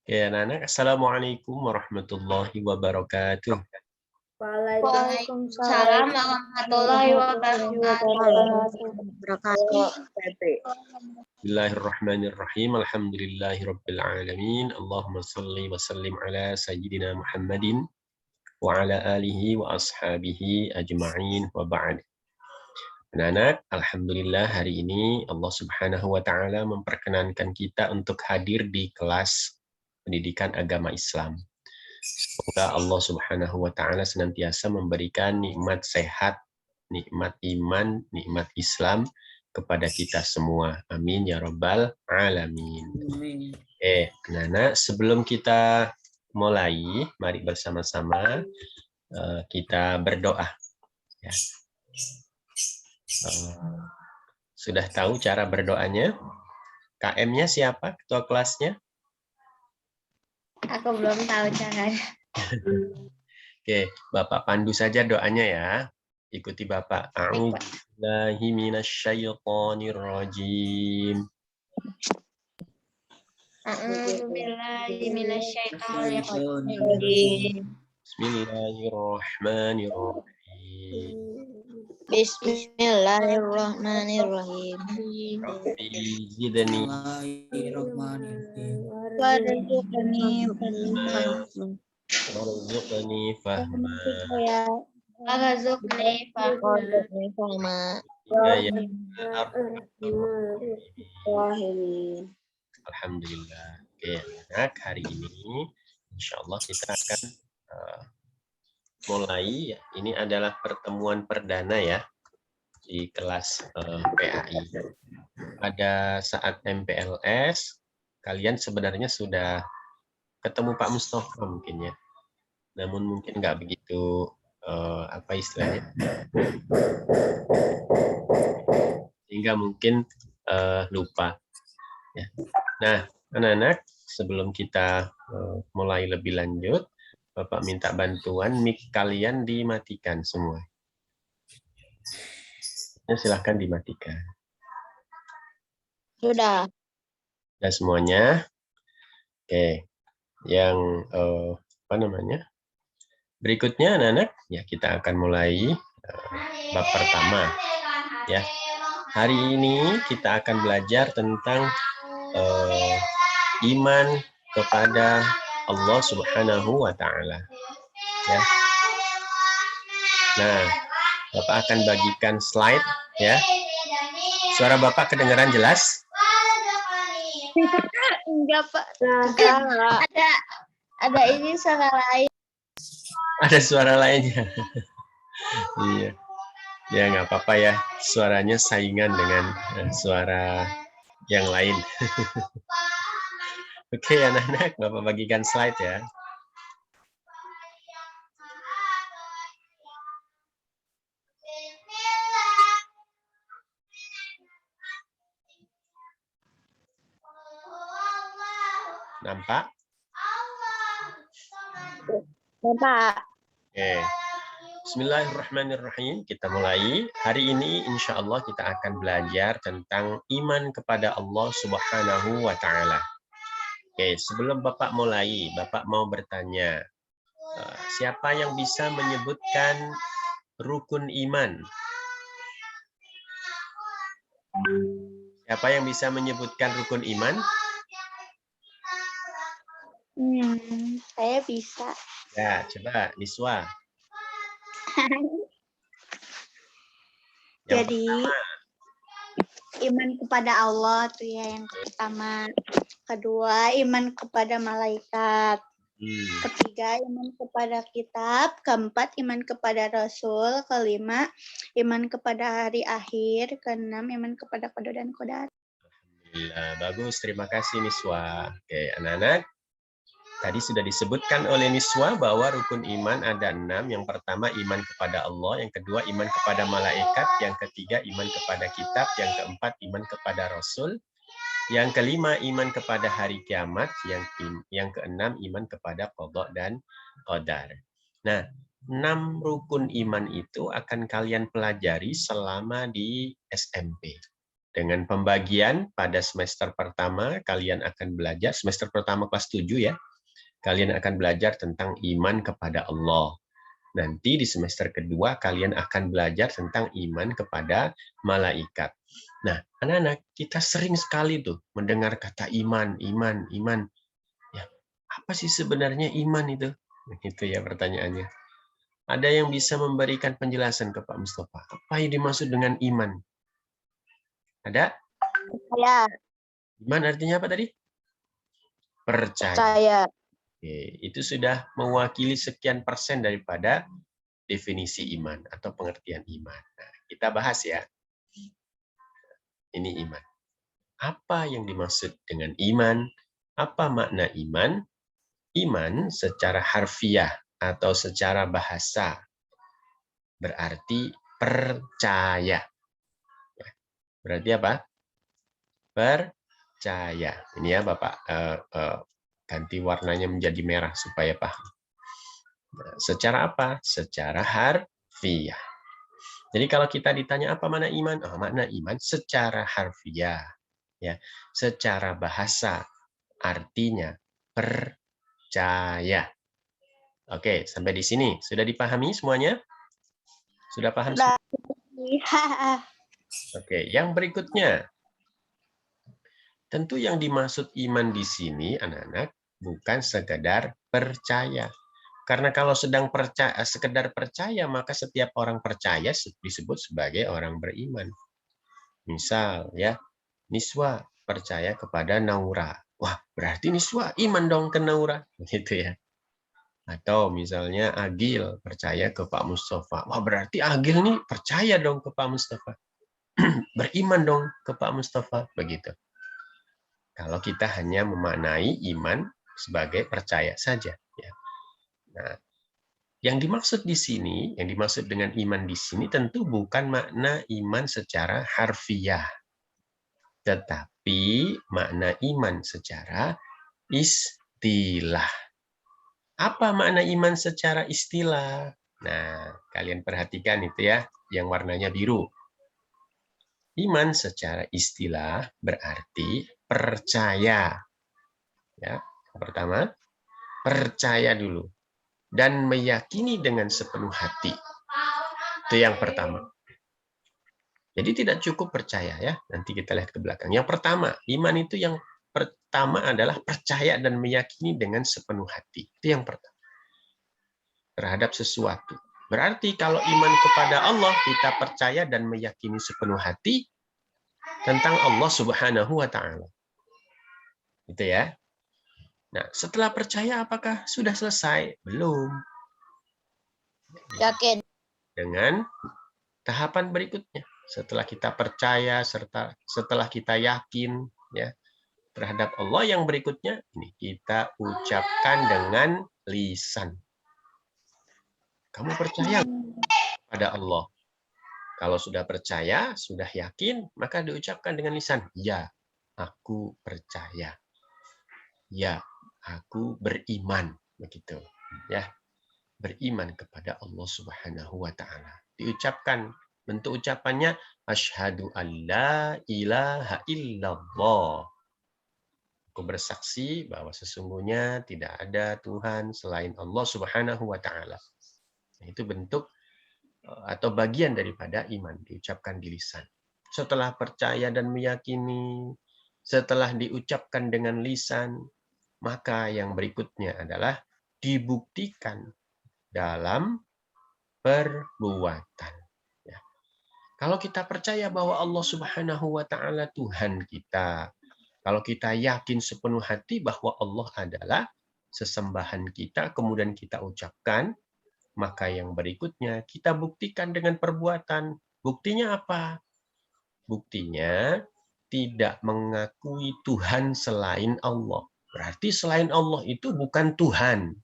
Ya, anak-anak, Assalamualaikum warahmatullahi wabarakatuh. Waalaikumsalam warahmatullahi wabarakatuh. Bismillahirrahmanirrahim. Alhamdulillahirabbil alamin. Allahumma shalli wa sallim ala sayyidina Muhammadin wa ala alihi wa ashabihi ajma'in wa ba'd. Anak-anak, alhamdulillah hari ini Allah Subhanahu wa taala memperkenankan kita untuk hadir di kelas pendidikan agama Islam. Semoga Allah Subhanahu wa taala senantiasa memberikan nikmat sehat, nikmat iman, nikmat Islam kepada kita semua. Amin ya rabbal alamin. Anak-anak, sebelum kita mulai, mari bersama-sama kita berdoa. Ya. Sudah tahu cara berdoanya? KM-nya siapa? Ketua kelasnya? Aku belum tahu caranya. Oke, Bapak pandu saja doanya ya. Ikuti Bapak. A'udzubillahi minasyaitonirrajim. A'udzubillahi minasyaitonirrajim. Bismillahirrahmanirrahim. Bismillahirrahmanirrahim. Rabbi zidni warzuqni fahma. Warzuqni fahma. Alhamdulillah. Oke, anak, hari ini insya Allah kita akan mulai. Ini adalah pertemuan perdana ya di kelas PAI. Pada saat MPLS, kalian sebenarnya sudah ketemu Pak Mustafa mungkin ya. Namun mungkin nggak begitu apa istilahnya, sehingga mungkin lupa. Ya. Nah, anak-anak, sebelum kita mulai lebih lanjut, Bapak minta bantuan, mic kalian dimatikan semua. Ya, silahkan dimatikan. Sudah. Sudah semuanya. Oke, yang apa namanya? Berikutnya, anak-anak, ya kita akan mulai bab pertama. Ya, hari ini kita akan belajar tentang iman kepada Allah Subhanahu wa taala. Ya. Nah, Bapak akan bagikan slide ya. Suara Bapak kedengaran jelas? Enggak, Pak. Ada ini suara lain. Ada suara lainnya. Iya. Ya nggak apa-apa ya. Suaranya saingan dengan suara yang lain. Oke, anak-anak, Bapak bagikan slide ya. Nampak? Bapak. Oke. Bismillahirrahmanirrahim. Kita mulai. Hari ini insya Allah kita akan belajar tentang iman kepada Allah Subhanahu wa taala. Oke, sebelum Bapak mulai, Bapak mau bertanya, siapa yang bisa menyebutkan rukun iman? Siapa yang bisa menyebutkan rukun iman? Saya bisa. Ya, coba Niswa. Jadi iman kepada Allah tuh ya yang pertama. Kedua, iman kepada malaikat. Ketiga, iman kepada kitab. Keempat, iman kepada Rasul. Kelima, iman kepada hari akhir. Keenam, iman kepada qada dan qadar. Alhamdulillah, bagus. Terima kasih Niswa. Oke, anak-anak. Tadi sudah disebutkan oleh Niswa bahwa rukun iman ada 6. Yang pertama iman kepada Allah, yang kedua iman kepada malaikat, yang ketiga iman kepada kitab, yang keempat iman kepada Rasul, yang kelima iman kepada hari kiamat, yang keenam iman kepada qada dan qadar. Nah, 6 rukun iman itu akan kalian pelajari selama di SMP. dengan pembagian pada semester pertama kalian akan belajar, semester pertama kelas 7 ya, kalian akan belajar tentang iman kepada Allah. Nanti di semester kedua kalian akan belajar tentang iman kepada malaikat. Nah, anak-anak, kita sering sekali tuh mendengar kata iman, iman, iman. Ya, apa sih sebenarnya iman itu? Itu ya pertanyaannya. Ada yang bisa memberikan penjelasan ke Pak Mustafa? Apa yang dimaksud dengan iman? Ada? Ya, Iman artinya apa tadi? Percaya. percaya. Oke, itu sudah mewakili sekian persen daripada definisi iman atau pengertian iman. Nah, kita bahas ya. Ini iman. Apa yang dimaksud dengan iman? Apa makna iman? Iman secara harfiah atau secara bahasa berarti percaya. Berarti apa? Percaya. Ini ya Bapak ganti warnanya menjadi merah supaya paham. Nah, secara apa? Secara harfiah. Jadi kalau kita ditanya apa makna iman? Oh, makna iman secara harfiah, ya, secara bahasa artinya percaya. Oke, sampai di sini sudah dipahami semuanya? Sudah paham? Sudah. Oke, yang berikutnya. Tentu yang dimaksud iman di sini, anak-anak, bukan sekedar percaya. Karena kalau sedang sekedar percaya, maka setiap orang percaya disebut sebagai orang beriman. Misal, ya, Niswa percaya kepada Naura. Wah, berarti Niswa iman dong ke Naura. Gitu ya. Atau misalnya Agil percaya ke Pak Mustafa. Wah, berarti Agil nih percaya dong ke Pak Mustafa. Beriman dong ke Pak Mustafa. Begitu. Kalau kita hanya memaknai iman sebagai percaya saja. Ya. Nah, yang dimaksud di sini, yang dimaksud dengan iman di sini tentu bukan makna iman secara harfiah. Tetapi makna iman secara istilah. Apa makna iman secara istilah? Nah, kalian perhatikan itu ya, yang warnanya biru. Iman secara istilah berarti percaya. Ya, yang pertama, percaya dulu dan meyakini dengan sepenuh hati. Itu yang pertama. Jadi tidak cukup percaya ya. Nanti kita lihat ke belakang. Yang pertama, iman itu yang pertama adalah percaya dan meyakini dengan sepenuh hati. Itu yang pertama. Terhadap sesuatu. Berarti kalau iman kepada Allah, kita percaya dan meyakini sepenuh hati tentang Allah Subhanahu wa Ta'ala. Gitu ya. Nah, setelah percaya apakah sudah selesai? Belum. Yakin. Dengan tahapan berikutnya. Setelah kita percaya, serta setelah kita yakin ya terhadap Allah, yang berikutnya ini kita ucapkan dengan lisan. Kamu percaya pada Allah? Kalau sudah percaya, sudah yakin, maka diucapkan dengan lisan. Ya, aku percaya. Ya, aku beriman. Begitu. Ya, beriman kepada Allah Subhanahu wa Ta'ala. Diucapkan, bentuk ucapannya asyhadu alla ilaha illallah. Aku bersaksi bahwa sesungguhnya tidak ada Tuhan selain Allah Subhanahu wa Ta'ala. Itu bentuk atau bagian daripada iman, diucapkan di lisan. Setelah percaya dan meyakini, setelah diucapkan dengan lisan, maka yang berikutnya adalah dibuktikan dalam perbuatan. Ya. Kalau kita percaya bahwa Allah Subhanahu wa Ta'ala Tuhan kita, kalau kita yakin sepenuh hati bahwa Allah adalah sesembahan kita, kemudian kita ucapkan, maka yang berikutnya kita buktikan dengan perbuatan. Buktinya apa? Buktinya tidak mengakui Tuhan selain Allah. Berarti selain Allah itu bukan Tuhan.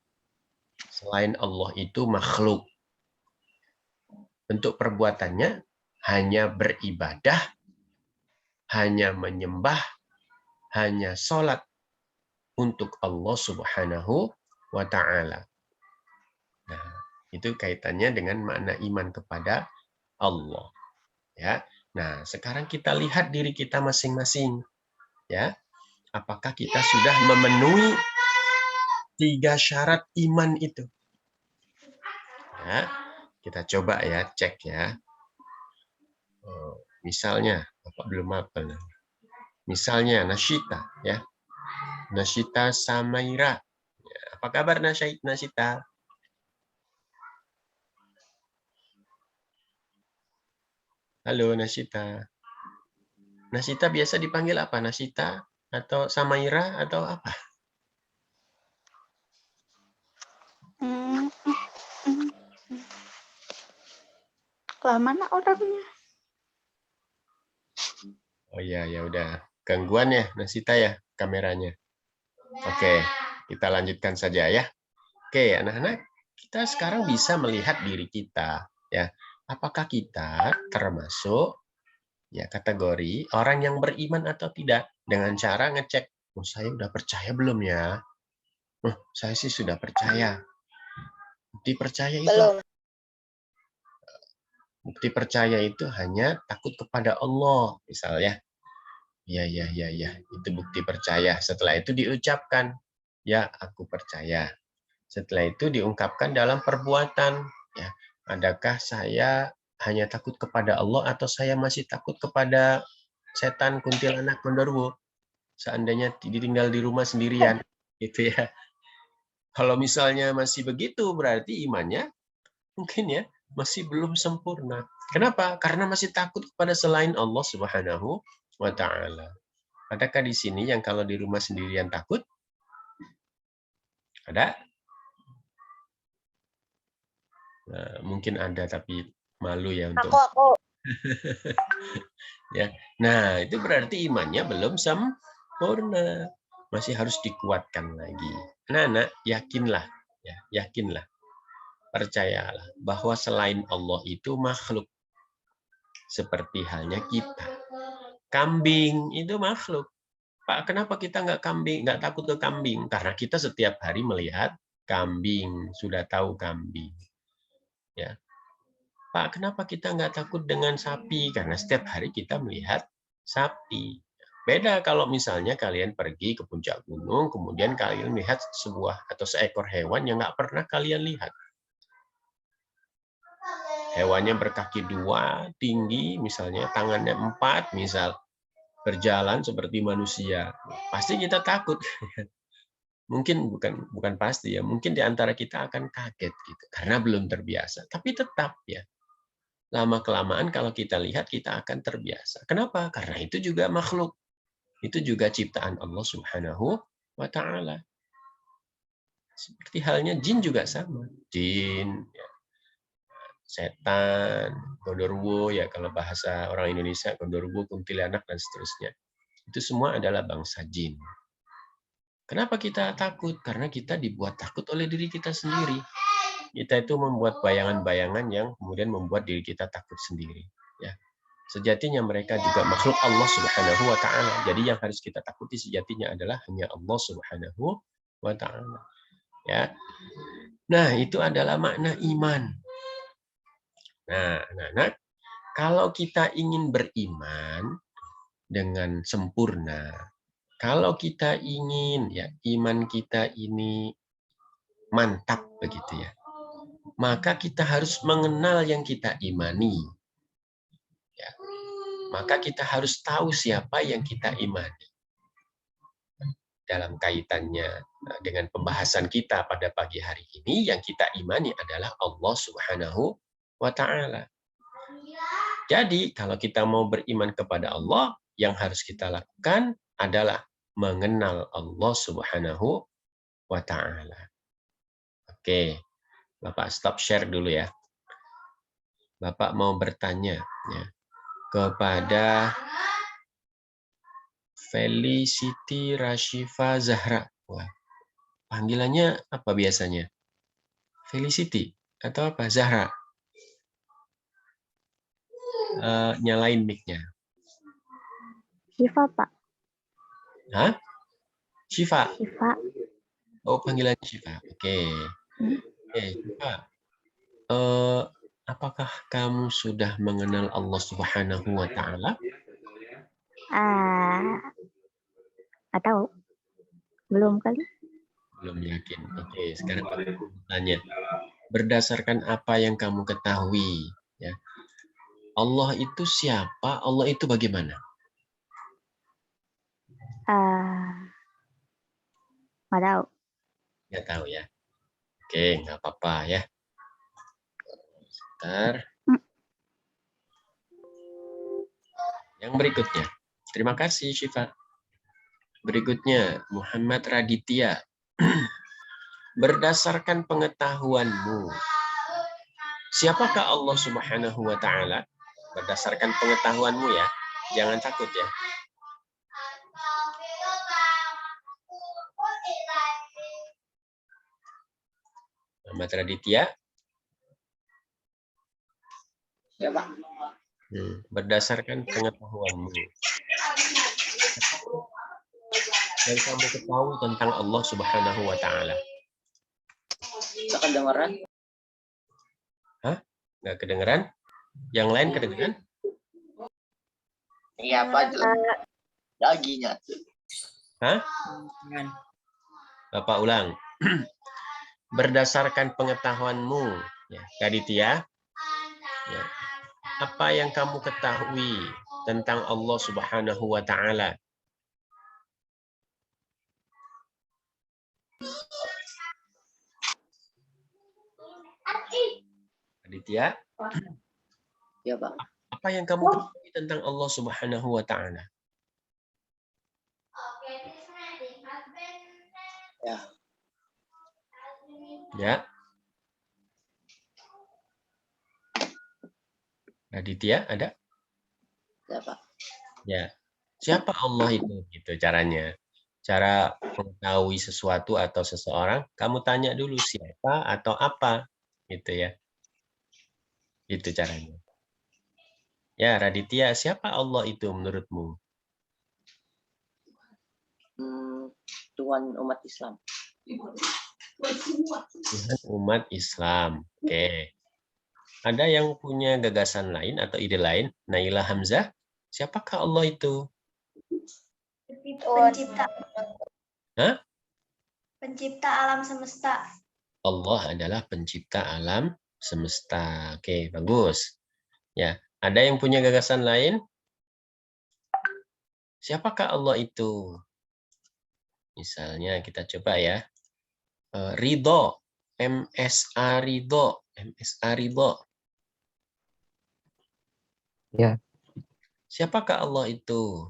Selain Allah itu makhluk. Bentuk perbuatannya hanya beribadah, hanya menyembah, hanya sholat untuk Allah Subhanahu wa Ta'ala. Nah, itu kaitannya dengan makna iman kepada Allah. Ya, Nah, sekarang kita lihat diri kita masing-masing, ya. Apakah kita sudah memenuhi 3 syarat iman itu? Ya, kita coba ya, cek ya. Misalnya, Bapak belum hafal. Misalnya Nasyita, ya. Nasyita Samaira. Ya, apa kabar Nasyita? Halo Nasyita. Nasyita biasa dipanggil apa? Nasyita atau Samaira atau apa? Mana orangnya? Oh iya, ya udah. Gangguan ya, Nasyita ya, kameranya. Oke, kita lanjutkan saja ya. Oke, anak-anak, kita sekarang bisa melihat diri kita, ya. Apakah kita termasuk ya kategori orang yang beriman atau tidak dengan cara ngecek, oh, saya udah percaya belum ya? Oh, saya sih sudah percaya. Bukti percaya itu Belum. Bukti percaya itu hanya takut kepada Allah, misalnya. Ya, ya, ya, ya. Itu bukti percaya. Setelah itu diucapkan, ya, aku percaya. Setelah itu diungkapkan dalam perbuatan. Ya, adakah saya hanya takut kepada Allah atau saya masih takut kepada setan, kuntilanak, genderuwo? Seandainya ditinggal di rumah sendirian, gitu ya. Kalau misalnya masih begitu, berarti imannya mungkin ya masih belum sempurna. Kenapa? Karena masih takut kepada selain Allah Subhanahu wa taala. Adakah di sini yang kalau di rumah sendirian takut? Ada? Nah, mungkin ada tapi malu ya untuk Aku. ya. Nah, itu berarti imannya belum sempurna. Masih harus dikuatkan lagi. Anak-anak, yakinlah, ya, yakinlah. Percayalah bahwa selain Allah itu makhluk. Seperti halnya kita. Kambing itu makhluk. Pak, kenapa kita nggak takut ke kambing? Karena kita setiap hari melihat kambing, sudah tahu kambing. Ya, Pak, kenapa kita nggak takut dengan sapi? Karena setiap hari kita melihat sapi. Beda kalau misalnya kalian pergi ke puncak gunung, kemudian kalian melihat sebuah atau seekor hewan yang nggak pernah kalian lihat. Hewannya berkaki 2, tinggi, misalnya tangannya 4, misal berjalan seperti manusia. Pasti kita takut. Mungkin bukan pasti ya, mungkin di antara kita akan kaget gitu karena belum terbiasa. Tapi tetap ya, lama-kelamaan kalau kita lihat kita akan terbiasa. Kenapa? Karena itu juga makhluk. Itu juga ciptaan Allah Subhanahu wa taala. Seperti halnya jin juga sama. Jin, ya, setan, gondorwo ya kalau bahasa orang Indonesia, gondorwo, kuntilanak dan seterusnya. Itu semua adalah bangsa jin. Kenapa kita takut? Karena kita dibuat takut oleh diri kita sendiri. Kita itu membuat bayangan-bayangan yang kemudian membuat diri kita takut sendiri. Ya, sejatinya mereka juga makhluk Allah Subhanahu wa taala. Jadi yang harus kita takuti sejatinya adalah hanya Allah Subhanahu wa taala. Ya. Nah, itu adalah makna iman. Nah, anak-anak, kalau kita ingin beriman dengan sempurna, kalau kita ingin ya iman kita ini mantap begitu ya, maka kita harus mengenal yang kita imani. Ya. Maka kita harus tahu siapa yang kita imani. Dalam kaitannya dengan pembahasan kita pada pagi hari ini, yang kita imani adalah Allah Subhanahu wa taala. Jadi, kalau kita mau beriman kepada Allah, yang harus kita lakukan adalah mengenal Allah Subhanahu wa taala. Oke, Bapak stop share dulu ya. Bapak mau bertanya ya, kepada Felicity Rashifa Zahra. Wah, panggilannya apa biasanya? Felicity atau apa? Zahra. Nyalain mic-nya. Syifa, Pak. Hah? Syifa. Syifa. Oh, panggilannya Syifa. Oke. Oke, Syifa. apakah kamu sudah mengenal Allah Subhanahu wa Ta'ala? Nggak tahu. Belum kali. Belum yakin. Oke, sekarang aku tanya. Berdasarkan apa yang kamu ketahui, ya, Allah itu siapa? Allah itu bagaimana? Nggak tahu. Nggak tahu ya. Oke, nggak apa-apa ya. Sebentar. Yang berikutnya. Terima kasih, Syifa. Berikutnya, Muhammad Raditya. Berdasarkan pengetahuanmu, siapakah Allah Subhanahu wa Ta'ala? Berdasarkan pengetahuanmu ya. Jangan takut ya. Muhammad Raditya. Ya, Pak. Berdasarkan pengetahuanmu, yang kamu ketahui tentang Allah Subhanahu wa Ta'ala. Nggak kedengeran? Hah? Nggak kedengeran? Yang lain kedengeran? Iya, Pak. Laginya. Hah? Bapak ulang. Berdasarkan pengetahuanmu, ya, Raditya, ya, apa yang kamu ketahui tentang Allah Subhanahu wa Ta'ala? Raditya? Ya, Pak. Apa yang kamu ketahui tentang Allah Subhanahu wa Ta'ala? Ya. Ya. Raditya ada? Ya, Pak. Ya. Siapa Allah itu? Gitu caranya. Cara mengetahui sesuatu atau seseorang, kamu tanya dulu siapa atau apa. Gitu ya. Itu caranya. Ya, Raditya, siapa Allah itu menurutmu? Tuhan umat Islam. Tuhan umat Islam. Oke. Ada yang punya gagasan lain atau ide lain? Naila Hamzah, siapakah Allah itu? Pencipta. Hah? Pencipta alam semesta. Allah adalah pencipta alam semesta. Oke, bagus. Ya, ada yang punya gagasan lain? Siapakah Allah itu? Misalnya kita coba ya. Ridho, MSA Ridho, MSA Ridho. Ya. Siapakah Allah itu?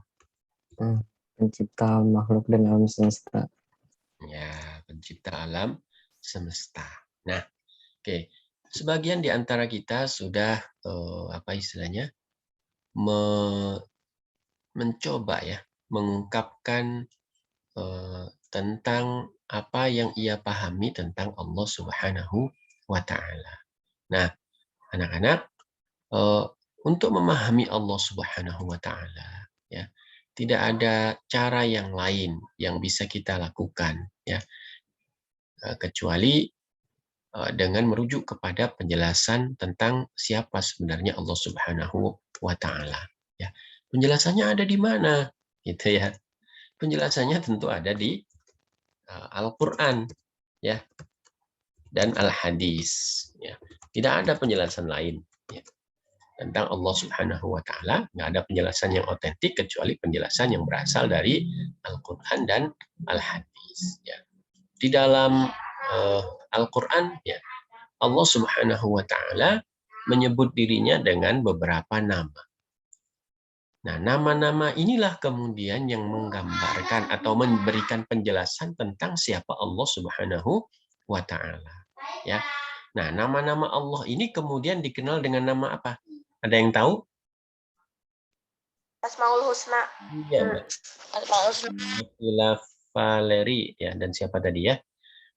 Pencipta makhluk dan alam semesta. Ya, pencipta alam semesta. Nah, oke. Sebagian di antara kita sudah apa istilahnya? Mencoba ya, mengungkapkan tentang apa yang ia pahami tentang Allah Subhanahu wa Ta'ala. Nah, anak-anak, untuk memahami Allah Subhanahu wa Ta'ala, ya, tidak ada cara yang lain yang bisa kita lakukan, ya, kecuali dengan merujuk kepada penjelasan tentang siapa sebenarnya Allah Subhanahu wa Ta'ala. Ya, penjelasannya ada di mana, gitu ya? Penjelasannya tentu ada di Al-Quran, ya, dan Al-Hadis. Ya. Tidak ada penjelasan lain, ya, tentang Allah Subhanahu wa Ta'ala. Nggak ada penjelasan yang otentik kecuali penjelasan yang berasal dari Al-Quran dan Al-Hadis. Ya. Di dalam Al-Quran, ya, Allah Subhanahu wa Ta'ala menyebut dirinya dengan beberapa nama. Nah, nama-nama inilah kemudian yang menggambarkan atau memberikan penjelasan tentang siapa Allah Subhanahu wa Ta'ala. Ya. Nah, nama-nama Allah ini kemudian dikenal dengan nama apa? Ada yang tahu? Asmaul Husna. Iya, Asmaul Husna. Valeri, ya, dan siapa tadi ya?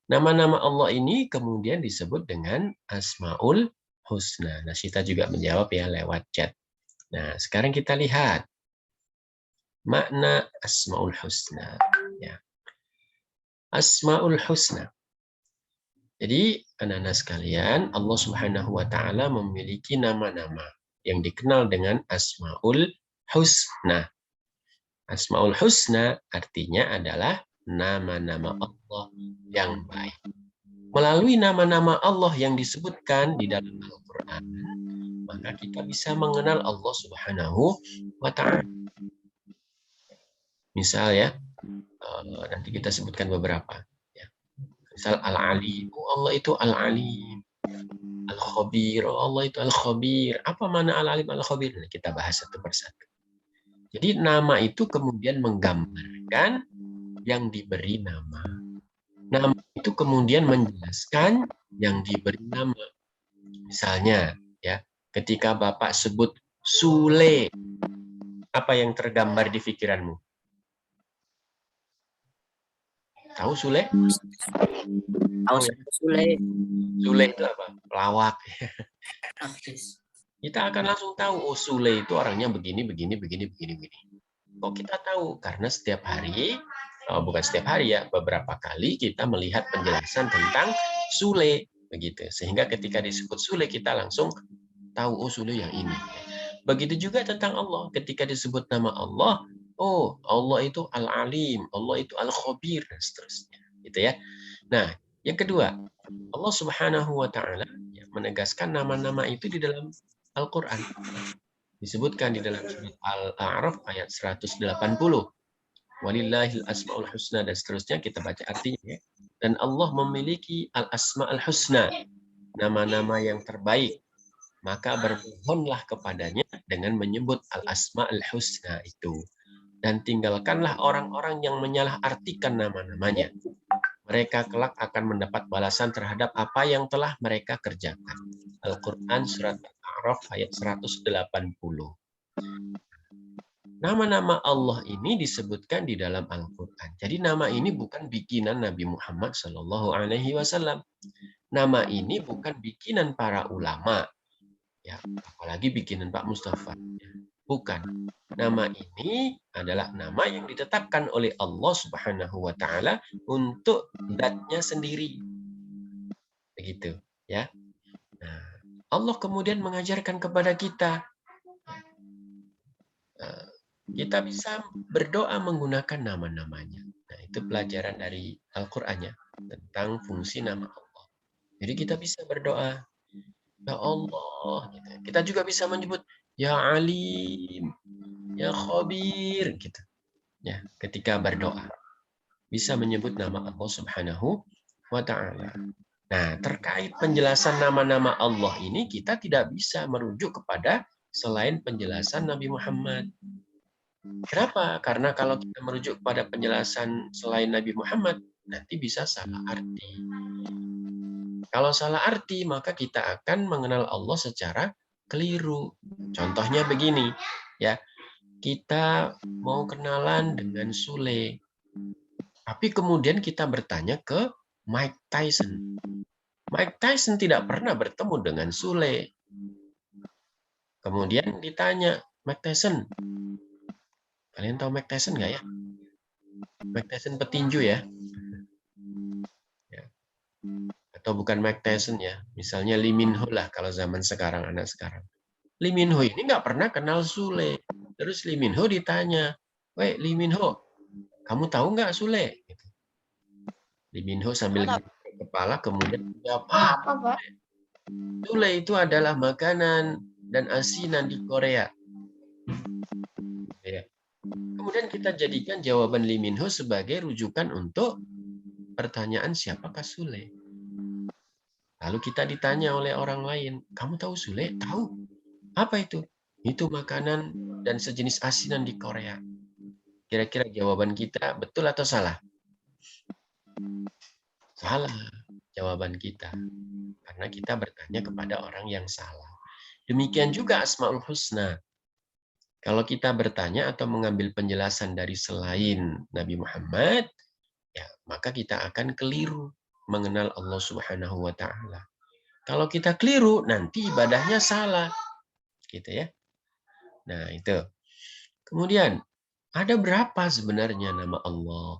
Nama-nama Allah ini kemudian disebut dengan Asmaul Husna. Nah, Sita juga menjawab ya lewat chat. Nah, sekarang kita lihat makna Asmaul Husna. Ya. Asmaul Husna. Jadi, anak-anak sekalian, Allah Subhanahu wa taala memiliki nama-nama yang dikenal dengan Asmaul Husna. Asmaul Husna artinya adalah nama-nama Allah yang baik. Melalui nama-nama Allah yang disebutkan di dalam Al-Quran, maka kita bisa mengenal Allah Subhanahu wa taala. Misal ya, nanti kita sebutkan beberapa. Misal Al-Alim, Allah itu Al-Alim. Al-Khabir, Allah itu Al-Khabir. Apa mana Al-Alim, Al-Khabir? Nah, kita bahas satu persatu. Jadi nama itu kemudian menggambarkan yang diberi nama. Nama itu kemudian menjelaskan yang diberi nama. Misalnya, ya, ketika Bapak sebut Sule, apa yang tergambar di pikiranmu? Tahu Sule? Tahu Sule. Sule itu apa? Pelawak. Artis. Kita akan langsung tahu, oh Sule itu orangnya begini. Kok kita tahu? Karena setiap hari, bukan setiap hari ya, beberapa kali kita melihat penjelasan tentang Sule. Begitu. Sehingga ketika disebut Sule, kita langsung tahu, oh Sule yang ini. Begitu juga tentang Allah. Ketika disebut nama Allah, oh Allah itu Al-Alim, Allah itu Al-Khabir, dan seterusnya. Gitu ya. Nah, yang kedua, Allah Subhanahu wa taala menegaskan nama-nama itu di dalam Al-Qur'an. Disebutkan di dalam surat Al-A'raf ayat 180. Walillahil asmaul husna, dan seterusnya, kita baca artinya ya. Dan Allah memiliki al-asmaul husna, nama-nama yang terbaik. Maka bermohonlah kepadanya dengan menyebut al-asmaul husna itu. Dan tinggalkanlah orang-orang yang menyalahartikan nama-namanya. Mereka kelak akan mendapat balasan terhadap apa yang telah mereka kerjakan. Al-Quran surat Al-A'raf ayat 180. Nama-nama Allah ini disebutkan di dalam Al-Quran. Jadi nama ini bukan bikinan Nabi Muhammad SAW. Nama ini bukan bikinan para ulama, ya, apalagi bikinan Pak Mustafa. Bukan. Nama ini adalah nama yang ditetapkan oleh Allah Subhanahu wa taala untuk zat-Nya sendiri. Begitu, ya. Nah, Allah kemudian mengajarkan kepada kita, kita bisa berdoa menggunakan nama-namanya. Nah, itu pelajaran dari Al-Qur'an ya, tentang fungsi nama Allah. Jadi kita bisa berdoa, ya Allah. Kita juga bisa menyebut ya Alim, ya Khabir, gitu. Ya, ketika berdoa bisa menyebut nama Allah Subhanahu wa taala. Nah, terkait penjelasan nama-nama Allah ini, kita tidak bisa merujuk kepada selain penjelasan Nabi Muhammad. Kenapa? Karena kalau kita merujuk pada penjelasan selain Nabi Muhammad, nanti bisa salah arti. Kalau salah arti, maka kita akan mengenal Allah secara keliru. Contohnya begini, ya. Kita mau kenalan dengan Sule, tapi kemudian kita bertanya ke Mike Tyson. Mike Tyson tidak pernah bertemu dengan Sule. Kemudian ditanya, Mike Tyson, kalian tahu Mike Tyson nggak ya? Mike Tyson petinju ya? Atau bukan Mike Tyson ya? Misalnya Lee Min Ho lah kalau zaman sekarang, anak sekarang. Lee Min Ho ini nggak pernah kenal Sule. Terus Lee Min Ho ditanya, weh Lee Min Ho, kamu tahu nggak Sule? Gitu. Lee Min Ho sambil kepala kemudian menjawab, Sule itu adalah makanan dan asinan di Korea. Ya. Kemudian kita jadikan jawaban Lee Min Ho sebagai rujukan untuk pertanyaan siapakah Sule. Lalu kita ditanya oleh orang lain, kamu tahu Sule? Tahu. Apa itu? Itu makanan dan sejenis asinan di Korea. Kira-kira jawaban kita betul atau salah? Salah jawaban kita. Karena kita bertanya kepada orang yang salah. Demikian juga Asmaul Husna. Kalau kita bertanya atau mengambil penjelasan dari selain Nabi Muhammad, ya, maka kita akan keliru mengenal Allah Subhanahu wa taala. Kalau kita keliru, nanti ibadahnya salah. Gitu ya. Nah, itu. Kemudian, ada berapa sebenarnya nama Allah?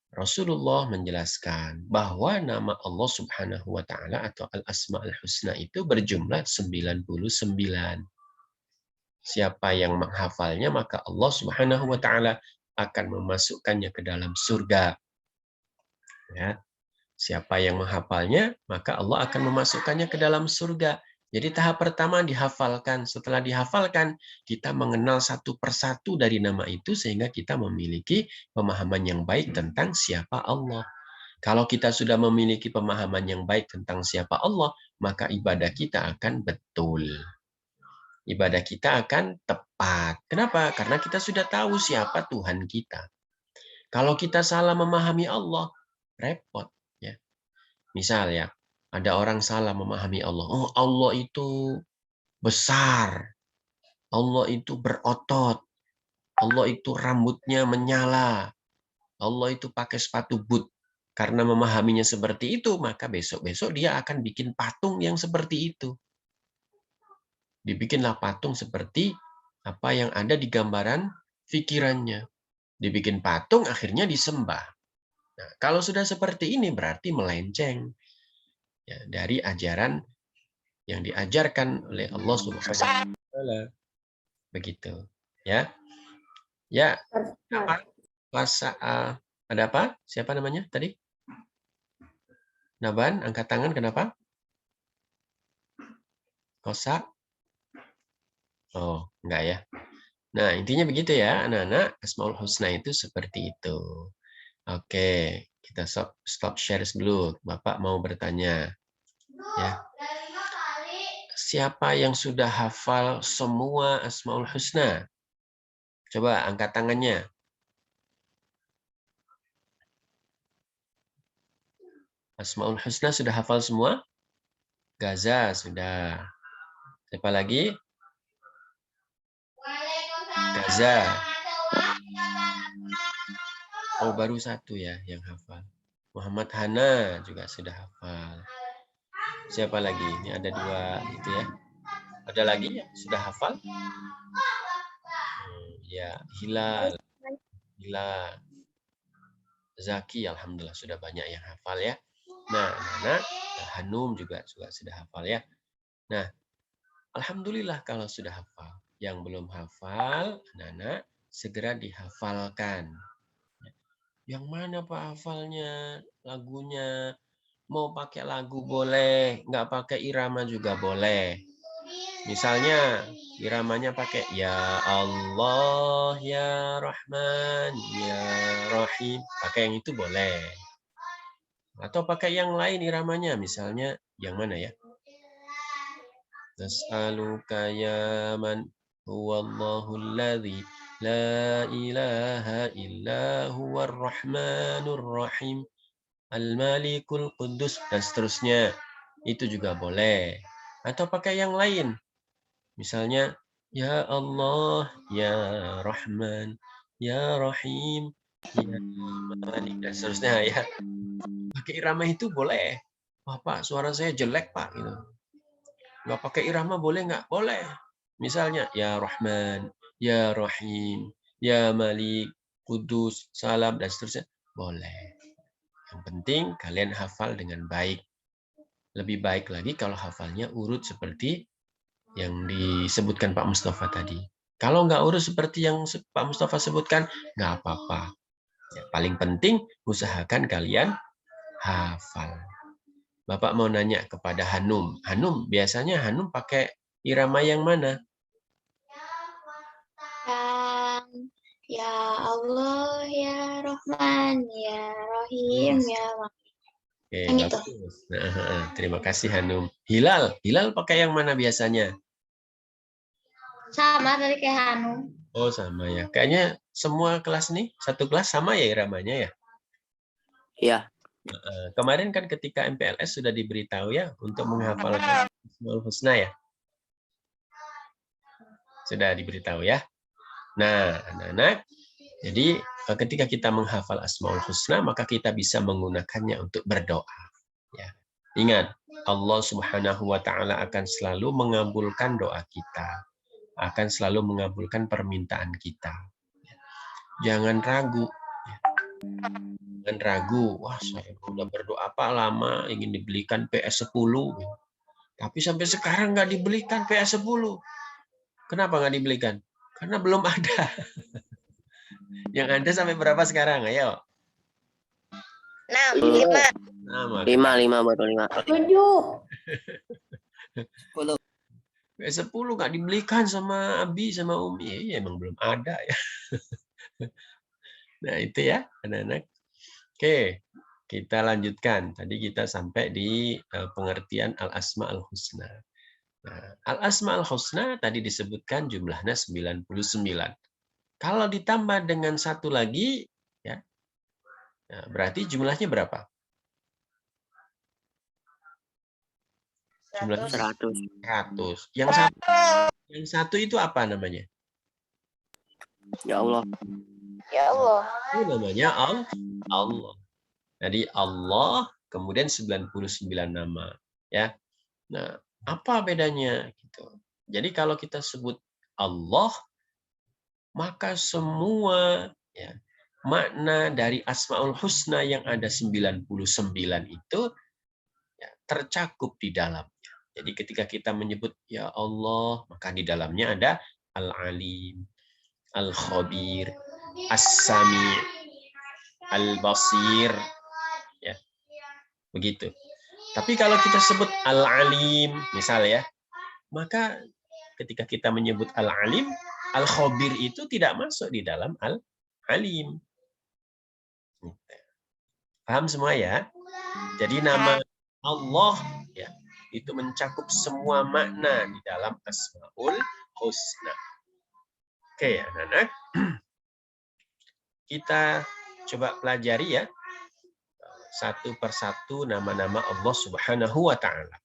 Rasulullah menjelaskan bahwa nama Allah Subhanahu wa taala atau Al-Asmaul Husna itu berjumlah 99. Siapa yang menghafalnya maka Allah Subhanahu wa taala akan memasukkannya ke dalam surga. Ya. Siapa yang menghafalnya maka Allah akan memasukkannya ke dalam surga. Jadi tahap pertama dihafalkan. Setelah dihafalkan, kita mengenal satu persatu dari nama itu sehingga kita memiliki pemahaman yang baik tentang siapa Allah. Kalau kita sudah memiliki pemahaman yang baik tentang siapa Allah, maka ibadah kita akan betul. Ibadah kita akan tepat. Kenapa? Karena kita sudah tahu siapa Tuhan kita. Kalau kita salah memahami Allah, repot. Ya. Misal ya, ada orang salah memahami Allah. Oh, Allah itu besar. Allah itu berotot. Allah itu rambutnya menyala. Allah itu pakai sepatu boot. Karena memahaminya seperti itu, maka besok-besok dia akan bikin patung yang seperti itu. Dibikinlah patung seperti apa yang ada di gambaran pikirannya. Dibikin patung, akhirnya disembah. Nah, kalau sudah seperti ini berarti melenceng ya, dari ajaran yang diajarkan oleh Allah Subhanahu wa taala. Begitu, ya. Ya, apa? Puasa ada apa? Siapa namanya tadi? Naban, angkat tangan kenapa? Kosa? Oh, enggak ya. Nah, intinya begitu ya, anak-anak. Asmaul Husna itu seperti itu. Oke, kita stop share dulu. Bapak mau bertanya. Ya. Siapa yang sudah hafal semua Asmaul Husna? Coba angkat tangannya. Asmaul Husna sudah hafal semua? Gaza sudah. Siapa lagi? Gaza. Oh, baru satu ya yang hafal. Muhammad Hana juga sudah hafal. Siapa lagi? Ini ada dua itu ya. Ada lagi yang sudah hafal? Ya, Hilal. Zaki, alhamdulillah sudah banyak yang hafal ya. Nah, anak Hanum juga sudah hafal ya. Nah, alhamdulillah kalau sudah hafal. Yang belum hafal, anak segera dihafalkan. Yang mana Pak hafalnya? Lagunya mau pakai lagu boleh, nggak pakai irama juga boleh. Misalnya iramanya pakai Ya Allah, Ya Rahman, Ya Rahim. Pakai yang itu boleh. Atau pakai yang lain iramanya. Misalnya yang mana ya? Nas'aluka ya man huwallahu alladhi la ilaha illa huwar rahmanur rahim al-malikul quddus dan seterusnya. Itu juga boleh. Atau pakai yang lain. Misalnya, Ya Allah, Ya Rahman, Ya Rahim, Ya Malik, dan seterusnya ya. Pakai irama itu boleh. Wah Pak, suara saya jelek Pak. Gitu. Nggak pakai irama boleh nggak? Boleh. Misalnya, Ya Rahman, Ya Rahim, Ya Malik, Kudus, Salam, dan seterusnya. Boleh. Yang penting kalian hafal dengan baik. Lebih baik lagi kalau hafalnya urut seperti yang disebutkan Pak Mustafa tadi. Kalau nggak urus seperti yang Pak Mustafa sebutkan, nggak apa-apa. Ya, paling penting usahakan kalian hafal. Bapak mau nanya kepada Hanum. Hanum, biasanya Hanum pakai irama yang mana? Yang Ya Allah, Ya Rahman, Ya Rahim, Ya Malik. Oke, Yang itu. bagus. Nah, terima kasih Hanum. Hilal pakai yang mana biasanya? Sama dari kayak Hanum. Oh, sama ya. Kayaknya semua kelas nih, satu kelas sama ya iramanya ya? Iya. Kemarin kan ketika MPLS sudah diberitahu ya untuk menghafalkan Asmaul Husna ya? Sudah diberitahu ya? Nah, anak-anak, jadi ketika kita menghafal Asmaul Husna, maka kita bisa menggunakannya untuk berdoa. Ya. Ingat, Allah Subhanahu wa taala akan selalu mengabulkan doa kita. Akan selalu mengabulkan permintaan kita. Jangan ragu. Jangan ragu, wah saya udah berdoa apa lama ingin dibelikan PS10. Tapi sampai sekarang nggak dibelikan PS10. Kenapa nggak dibelikan? Karena belum ada. Yang ada sampai berapa sekarang? Ayo. 6, 5. 5 baru 5. 10. PS10 nggak dibelikan sama Abi sama Umi. Ya, emang belum ada ya. Nah itu ya anak-anak. Oke, kita lanjutkan. Tadi kita sampai di pengertian al-asma'ul husna. Nah, al-asma'ul husna tadi disebutkan jumlahnya 99. Kalau ditambah dengan satu lagi, ya, nah, berarti jumlahnya berapa? 100. 100. Yang satu itu apa namanya? Ya Allah. Ya Allah. Itu namanya Allah. Jadi Allah kemudian 99 nama, ya. Nah, apa bedanya gitu. Jadi kalau kita sebut Allah, maka semua ya, makna dari Asmaul Husna yang ada 99 itu ya, tercakup di dalamnya. Jadi ketika kita menyebut ya Allah, maka di dalamnya ada Al-Alim, Al-Khabir, As-Sami, Al-Basir, ya. Begitu. Tapi kalau kita sebut Al-Alim, misalnya ya, maka ketika kita menyebut Al-Alim, Al-Khabir itu tidak masuk di dalam Al-Alim. Paham semua ya? Jadi nama Allah ya, itu mencakup semua makna di dalam Asmaul Husna. Oke, anak-anak. Kita coba pelajari ya satu persatu nama-nama Allah Subhanahu wa taala.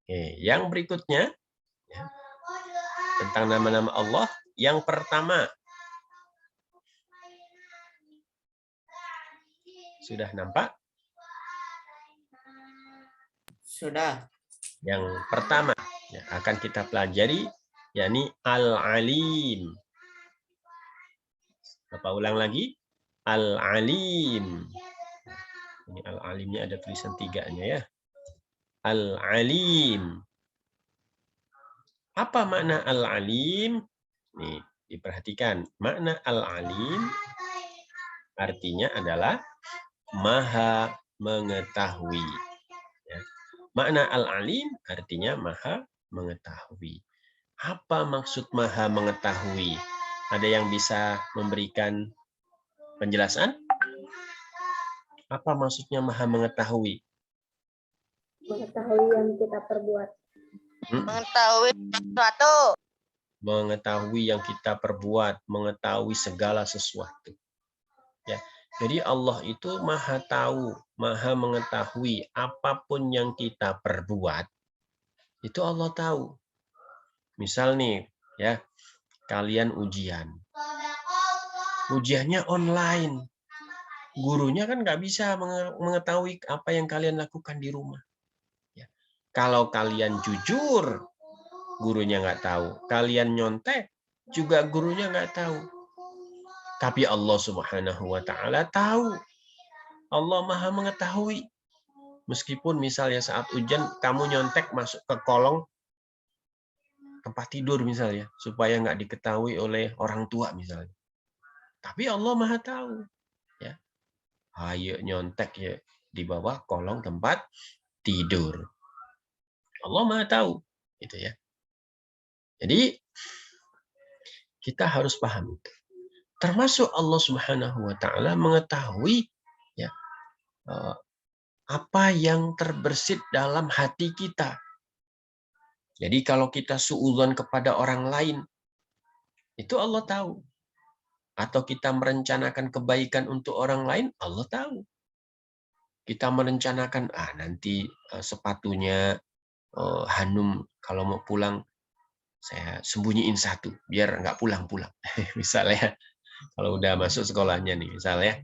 Oke, yang berikutnya ya, tentang nama-nama Allah, yang pertama sudah nampak? Sudah. Yang pertama ya, akan kita pelajari yakni Al-Alim. Bapak ulang lagi. Al-Alim. Ini Al-Alimnya ada tulisan 3-nya ya. Al-Alim. Apa makna Al-Alim? Nih, diperhatikan. Makna Al-Alim artinya adalah Maha mengetahui. Ya. Makna Al-Alim artinya Maha mengetahui. Apa maksud Maha mengetahui? Ada yang bisa memberikan penjelasan? Apa maksudnya Maha mengetahui? Mengetahui yang kita perbuat. Mengetahui sesuatu. Mengetahui yang kita perbuat, mengetahui segala sesuatu. Ya. Jadi Allah itu Maha tahu, Maha mengetahui apapun yang kita perbuat. Itu Allah tahu. Misal nih, ya, kalian ujian. Ujiannya online. Gurunya kan nggak bisa mengetahui apa yang kalian lakukan di rumah. Ya. Kalau kalian jujur, gurunya nggak tahu. Kalian nyontek, juga gurunya nggak tahu. Tapi Allah Subhanahu wa taala tahu. Allah Maha mengetahui. Meskipun misalnya saat ujian kamu nyontek masuk ke kolong tempat tidur misalnya, supaya nggak diketahui oleh orang tua misalnya. Tapi Allah Maha tahu. Ya. Ayo nyontek ya di bawah kolong tempat tidur. Allah Maha tahu. Gitu ya. Jadi kita harus paham itu. Termasuk Allah Subhanahu wa taala mengetahui ya apa yang terbersit dalam hati kita. Jadi kalau kita suudzon kepada orang lain, itu Allah tahu. Atau kita merencanakan kebaikan untuk orang lain, Allah tahu. Kita merencanakan, nanti sepatunya Hanum kalau mau pulang, saya sembunyiin satu, biar nggak pulang-pulang. Misalnya, kalau udah masuk sekolahnya nih, misalnya.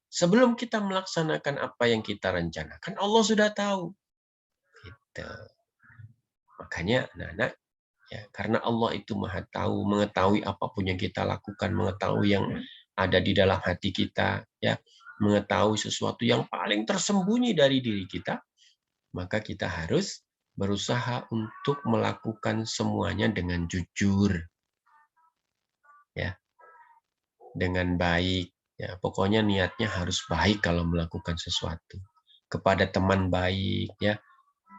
Sebelum kita melaksanakan apa yang kita rencanakan, Allah sudah tahu. Gitu. Makanya anak-anak, ya, karena Allah itu Maha tahu, mengetahui apapun yang kita lakukan, mengetahui yang ada di dalam hati kita, ya, mengetahui sesuatu yang paling tersembunyi dari diri kita, maka kita harus berusaha untuk melakukan semuanya dengan jujur, ya, dengan baik. Ya, pokoknya niatnya harus baik kalau melakukan sesuatu. Kepada teman baik, ya,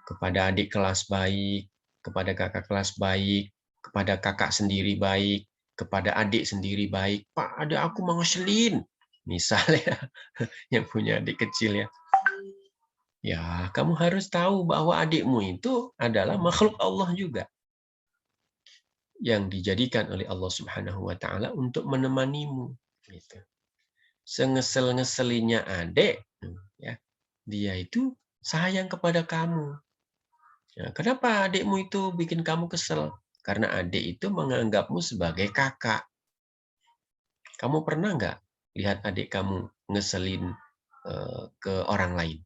kepada adik kelas baik, kepada kakak kelas baik, kepada kakak sendiri baik, kepada adik sendiri baik. Pak, adik aku mau ngeselin. Misalnya, yang punya adik kecil, ya. Ya, kamu harus tahu bahwa adikmu itu adalah makhluk Allah juga, yang dijadikan oleh Allah Subhanahu wa taala untuk menemanimu, gitu. Sengesel-ngeselinnya adik, ya, dia itu sayang kepada kamu. Ya, kenapa adikmu itu bikin kamu kesel? Karena adik itu menganggapmu sebagai kakak. Kamu pernah nggak lihat adik kamu ngeselin ke orang lain,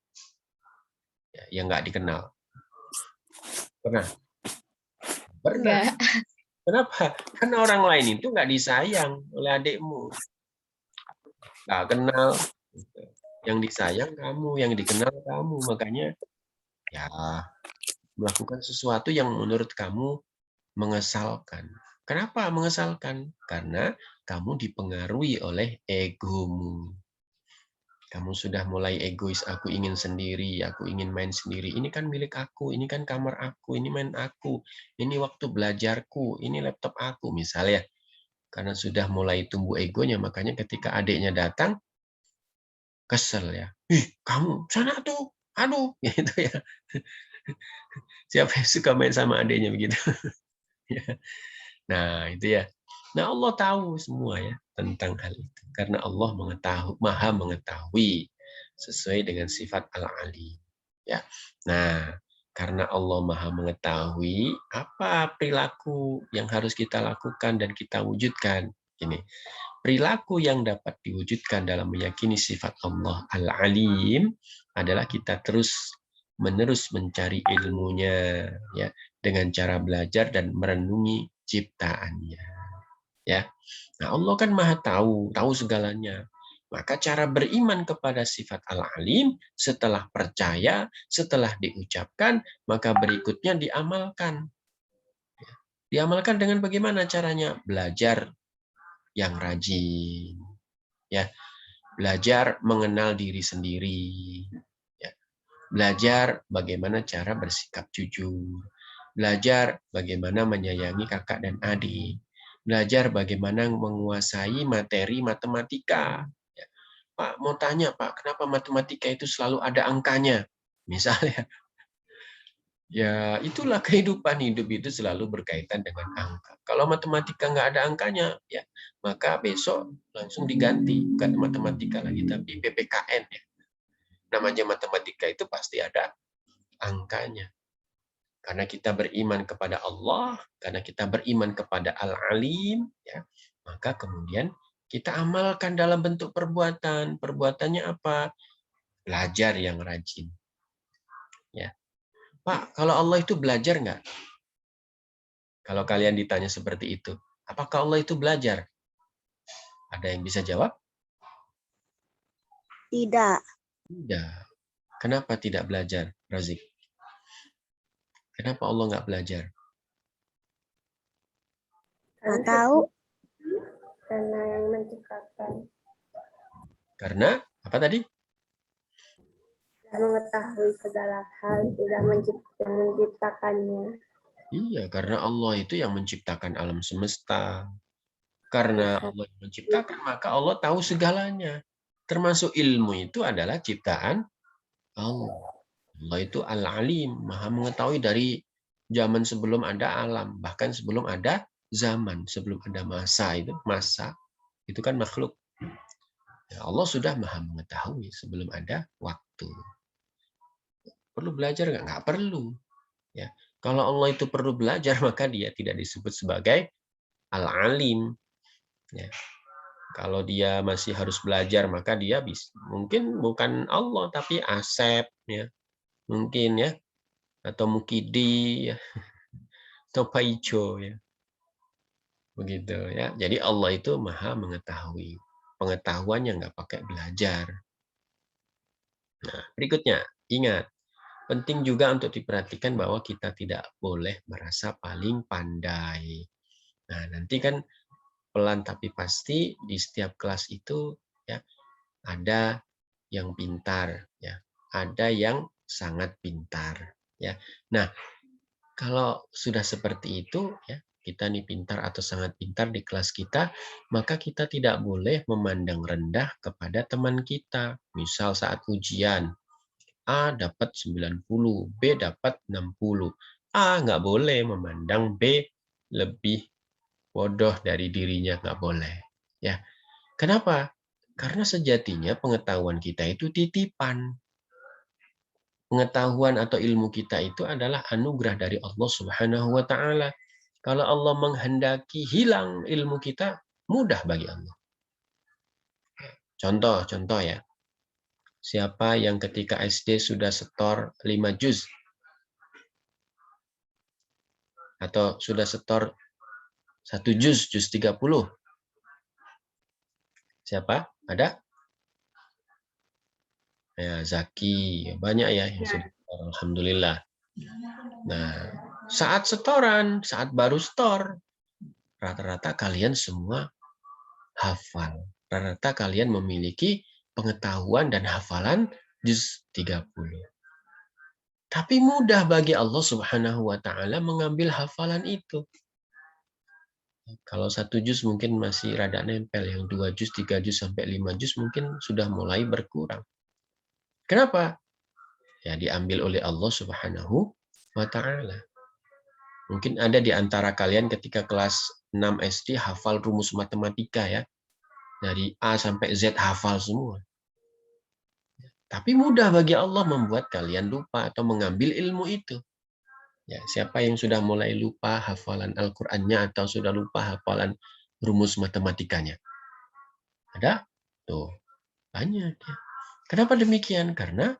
ya, yang nggak dikenal? Pernah? Pernah. Enggak. Kenapa? Karena orang lain itu nggak disayang oleh adikmu. Nggak kenal. Yang disayang kamu, yang dikenal kamu. Makanya, ya, melakukan sesuatu yang menurut kamu mengesalkan. Kenapa mengesalkan? Karena kamu dipengaruhi oleh egomu. Kamu sudah mulai egois, aku ingin sendiri, aku ingin main sendiri. Ini kan milik aku, ini kan kamar aku, ini main aku, ini waktu belajarku, ini laptop aku, misalnya. Karena sudah mulai tumbuh egonya, makanya ketika adiknya datang, kesel, ya. Ih, kamu, sana tuh, aduh, gitu, ya. Siapa yang suka main sama adiknya begitu? Nah, itu, ya. Nah, Allah tahu semua, ya, tentang hal itu. Karena Allah maha mengetahui sesuai dengan sifat Al-Ali. Ya. Nah, karena Allah maha mengetahui apa perilaku yang harus kita lakukan dan kita wujudkan. Ini perilaku yang dapat diwujudkan dalam meyakini sifat Allah Al-Alim adalah kita terus-menerus mencari ilmunya, ya, dengan cara belajar dan merenungi ciptaannya, ya. Nah, Allah kan maha tahu segalanya. Maka cara beriman kepada sifat Al-Alim setelah percaya, setelah diucapkan, maka berikutnya diamalkan. Diamalkan dengan bagaimana caranya? Belajar yang rajin, ya. Belajar mengenal diri sendiri, ya. Belajar bagaimana cara bersikap jujur, belajar bagaimana menyayangi kakak dan adik, belajar bagaimana menguasai materi matematika. Ya. Pak, mau tanya, Pak, kenapa matematika itu selalu ada angkanya? Misalnya, ya, itulah kehidupan. Hidup itu selalu berkaitan dengan angka. Kalau matematika nggak ada angkanya, ya, maka besok langsung diganti. Bukan matematika lagi, tapi PPKN. Ya. Namanya matematika itu pasti ada angkanya. Karena kita beriman kepada Allah, karena kita beriman kepada Al-Alim, ya, maka kemudian kita amalkan dalam bentuk perbuatan. Perbuatannya apa? Belajar yang rajin. Ya. Pak, kalau Allah itu belajar nggak? Kalau kalian ditanya seperti itu, apakah Allah itu belajar? Ada yang bisa jawab? Tidak. Tidak. Kenapa tidak belajar, Razik? Kenapa Allah nggak belajar? Nggak tahu. Karena yang menciptakan. Karena apa tadi? Sudah mengetahui segala hal, sudah menciptakannya. Iya, karena Allah itu yang menciptakan alam semesta. Karena Allah yang menciptakan, maka Allah tahu segalanya. Termasuk ilmu itu adalah ciptaan Allah. Allah itu Al-Alim, maha mengetahui dari zaman sebelum ada alam, bahkan sebelum ada zaman, sebelum ada masa itu kan makhluk. Ya, Allah sudah maha mengetahui sebelum ada waktu. Perlu belajar nggak? Nggak perlu. Ya. Kalau Allah itu perlu belajar, maka dia tidak disebut sebagai Al-Alim. Ya. Kalau dia masih harus belajar, maka dia mungkin bukan Allah, tapi Asep, ya. Mungkin, ya. Atau Mukidi, ya. Atau Paijo, ya. Begitu, ya. Jadi Allah itu maha mengetahui. pengetahuannya nggak pakai belajar. Nah, berikutnya, ingat, penting juga untuk diperhatikan bahwa kita tidak boleh merasa paling pandai. Nah, nanti kan pelan tapi pasti di setiap kelas itu ya ada yang pintar, ya, ada yang sangat pintar, ya. Nah, kalau sudah seperti itu, ya, kita nih pintar atau sangat pintar di kelas kita, maka kita tidak boleh memandang rendah kepada teman kita. Misal saat ujian, A dapat 90, B dapat 60. A nggak boleh memandang B lebih bodoh dari dirinya, nggak boleh. Ya, kenapa? Karena sejatinya pengetahuan kita itu titipan. Pengetahuan atau ilmu kita itu adalah anugerah dari Allah Subhanahu wa taala. Kalau Allah menghendaki hilang ilmu kita, mudah bagi Allah. Contoh ya. Siapa yang ketika SD sudah setor 5 juz? Atau sudah setor 1 juz 30? Siapa? Ada? Ya, Zaki. Banyak ya yang sudah setor. Alhamdulillah. Nah, saat setoran, saat baru setor, rata-rata kalian semua hafal. Rata-rata kalian memiliki pengetahuan dan hafalan juz 30. Tapi mudah bagi Allah Subhanahu wa taala mengambil hafalan itu. Kalau 1 juz mungkin masih rada nempel, yang 2 juz, 3 juz sampai 5 juz mungkin sudah mulai berkurang. Kenapa? Ya diambil oleh Allah Subhanahu wa taala. Mungkin ada di antara kalian ketika kelas 6 SD hafal rumus matematika ya. Dari A sampai Z hafal semua. Tapi mudah bagi Allah membuat kalian lupa atau mengambil ilmu itu. Ya, siapa yang sudah mulai lupa hafalan Al-Qur'annya atau sudah lupa hafalan rumus matematikanya? Ada? Tuh, banyak ya. Kenapa demikian? Karena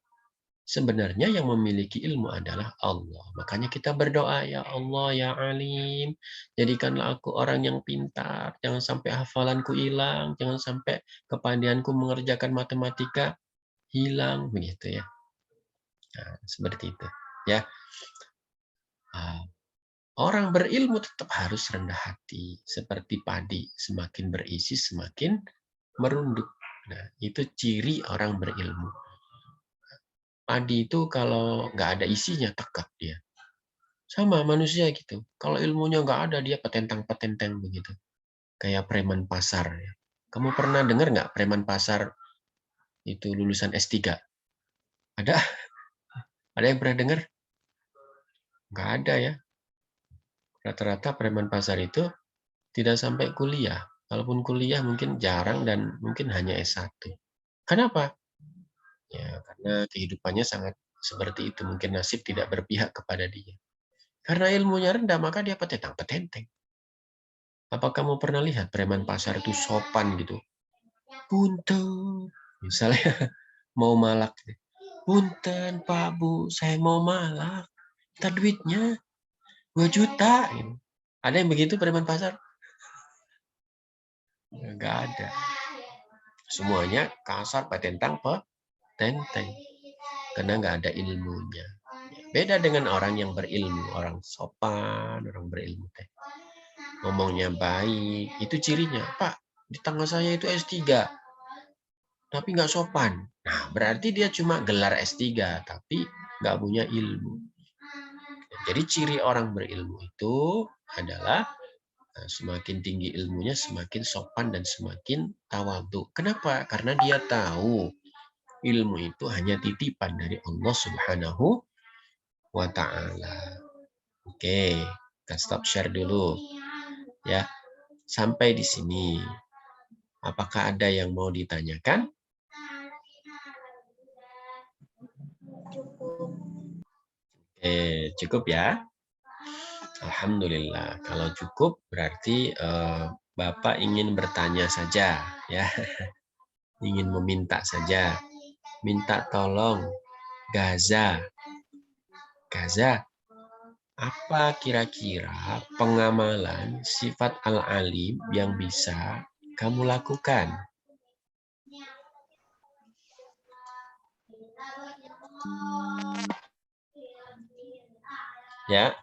sebenarnya yang memiliki ilmu adalah Allah. Makanya kita berdoa, ya Allah, ya Alim, jadikanlah aku orang yang pintar. Jangan sampai hafalanku hilang. Jangan sampai kepandaianku mengerjakan matematika hilang. Begitu ya. Nah, seperti itu. Ya. Orang berilmu tetap harus rendah hati. Seperti padi. Semakin berisi, semakin merunduk. Nah, itu ciri orang berilmu. Padi itu kalau nggak ada isinya, tegak dia. Sama manusia gitu. Kalau ilmunya nggak ada, dia petentang-petenteng begitu. Kayak preman pasar. Kamu pernah dengar nggak preman pasar itu lulusan S3? Ada? Ada yang pernah dengar? Nggak ada ya. Rata-rata preman pasar itu tidak sampai kuliah. Kalaupun kuliah mungkin jarang dan mungkin hanya S1. Kenapa? Ya, karena kehidupannya sangat seperti itu. Mungkin nasib tidak berpihak kepada dia. Karena ilmunya rendah, maka dia petentang-petenteng. Apa kamu pernah lihat preman pasar itu sopan gitu? Punten, misalnya mau malak. Punten, Pak, Bu, saya mau malak. Kita duitnya 2 juta. Gitu. Ada yang begitu preman pasar? Enggak ada. Semuanya kasar, petentang, petenteng. Karena nggak ada ilmunya. Beda dengan orang yang berilmu, orang sopan, orang berilmu teh. Ngomongnya baik, itu cirinya. Pak, di tangan saya itu S3, tapi nggak sopan. Nah, berarti dia cuma gelar S3, tapi nggak punya ilmu. Jadi ciri orang berilmu itu adalah semakin tinggi ilmunya, semakin sopan dan semakin tawadhu. Kenapa? Karena dia tahu ilmu itu hanya titipan dari Allah Subhanahu wa ta'ala. Oke, kita stop share dulu. Ya, sampai di sini. Apakah ada yang mau ditanyakan? Cukup ya. Alhamdulillah. Kalau cukup berarti Bapak ingin bertanya saja, ya. Ingin meminta saja. Minta tolong Gaza. Gaza, apa kira-kira pengamalan sifat al-alim yang bisa kamu lakukan? Ya.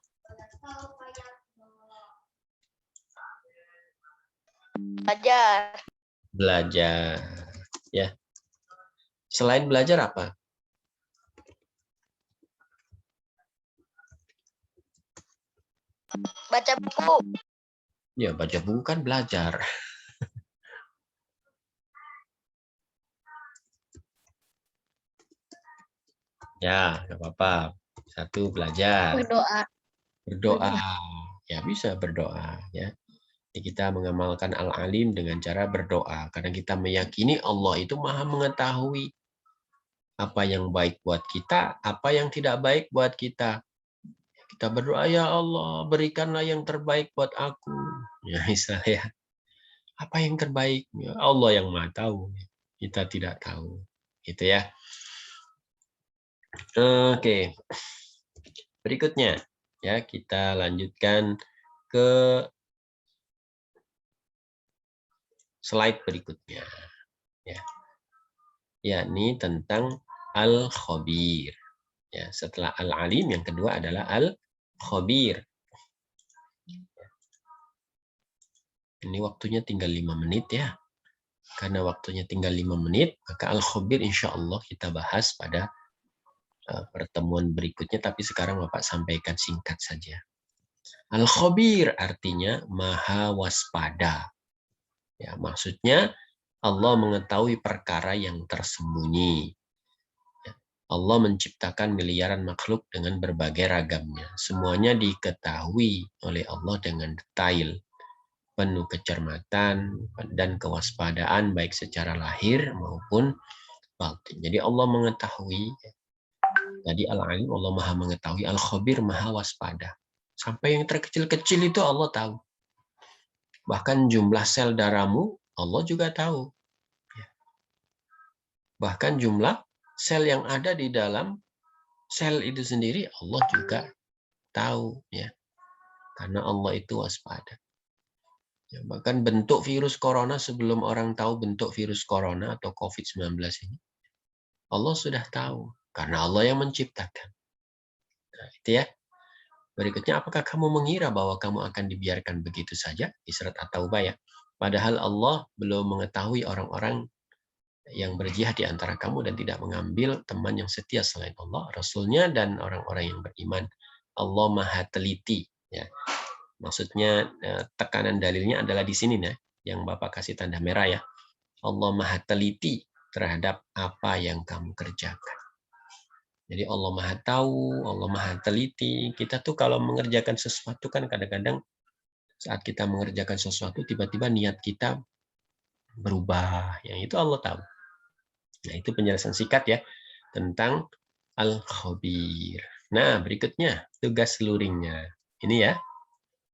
Belajar. Belajar. Ya. Selain belajar apa? Baca buku. Ya, baca buku kan belajar. Ya, nggak apa-apa. Satu, belajar. Berdoa. Berdoa. Ya, bisa berdoa. Ya. Kita mengamalkan Al-Alim dengan cara berdoa. Karena kita meyakini Allah itu maha mengetahui apa yang baik buat kita, apa yang tidak baik buat kita. Kita berdoa, ya Allah, berikanlah yang terbaik buat aku. Ya, misalnya, apa yang terbaik? Ya, Allah yang maha tahu. Kita tidak tahu. Gitu ya. Oke. Berikutnya, ya kita lanjutkan ke slide berikutnya. Ya. Yakni tentang Al-Khabir. Ya, setelah Al-Alim, yang kedua adalah Al-Khabir. Ini waktunya tinggal 5 menit ya. Karena waktunya tinggal 5 menit, maka Al-Khabir insya Allah kita bahas pada pertemuan berikutnya. Tapi sekarang Bapak sampaikan singkat saja. Al-Khabir artinya maha waspada. Ya, maksudnya Allah mengetahui perkara yang tersembunyi. Allah menciptakan miliaran makhluk dengan berbagai ragamnya. Semuanya diketahui oleh Allah dengan detail, penuh kecermatan dan kewaspadaan baik secara lahir maupun batin. Jadi Allah mengetahui. Tadi Al-Alim, Allah maha mengetahui. Al-Khabir maha waspada. Sampai yang terkecil-kecil itu Allah tahu. Bahkan jumlah sel darahmu Allah juga tahu. Bahkan jumlah sel yang ada di dalam sel itu sendiri Allah juga tahu, ya. Karena Allah itu waspada. Ya, bahkan bentuk virus corona sebelum orang tahu bentuk virus corona atau COVID-19 ini, Allah sudah tahu. Karena Allah yang menciptakan. Nah, itu ya. Berikutnya, apakah kamu mengira bahwa kamu akan dibiarkan begitu saja? Di surat At-Taubah ya. Padahal Allah belum mengetahui orang-orang yang berjihad di antara kamu dan tidak mengambil teman yang setia selain Allah, Rasulnya, dan orang-orang yang beriman. Allah maha teliti. Ya. Maksudnya tekanan dalilnya adalah di sini ya, yang Bapak kasih tanda merah ya. Allah maha teliti terhadap apa yang kamu kerjakan. Jadi Allah maha tahu, Allah maha teliti. Kita tuh kalau mengerjakan sesuatu kan kadang-kadang saat kita mengerjakan sesuatu tiba-tiba niat kita berubah. Yang itu Allah tahu. Nah, itu penjelasan singkat ya tentang Al-Khabir. Nah, berikutnya tugas luringnya. Ini ya.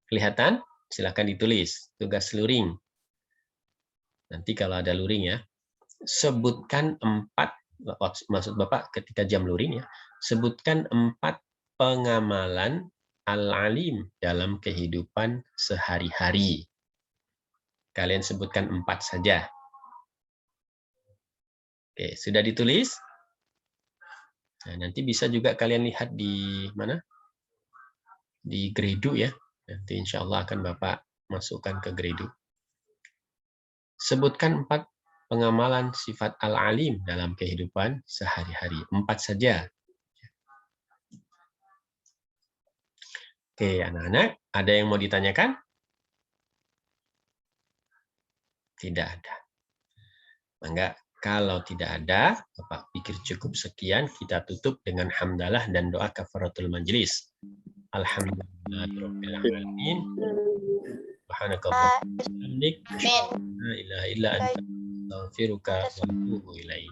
Kelihatan? Silakan ditulis. Tugas luring. Nanti kalau ada luring ya. Sebutkan 4, maksud Bapak ketika jam luring ya. Sebutkan 4 pengamalan Al-Alim dalam kehidupan sehari-hari. Kalian sebutkan 4 saja. Oke, sudah ditulis? Nah, nanti bisa juga kalian lihat di mana? Di Gradle ya. Nanti insya Allah akan Bapak masukkan ke Gradle. Sebutkan 4 pengamalan sifat Al-Alim dalam kehidupan sehari-hari. 4 saja. Oke, anak-anak, ada yang mau ditanyakan? Tidak ada. Enggak. Kalau tidak ada, Bapak pikir cukup sekian, kita tutup dengan hamdalah dan doa kafaratul majlis. Alhamdulillahirabbil alamin. Subhanakallahumma wa bihamdik, la ilaha illa anta, astaghfiruka wa atubu ilaik.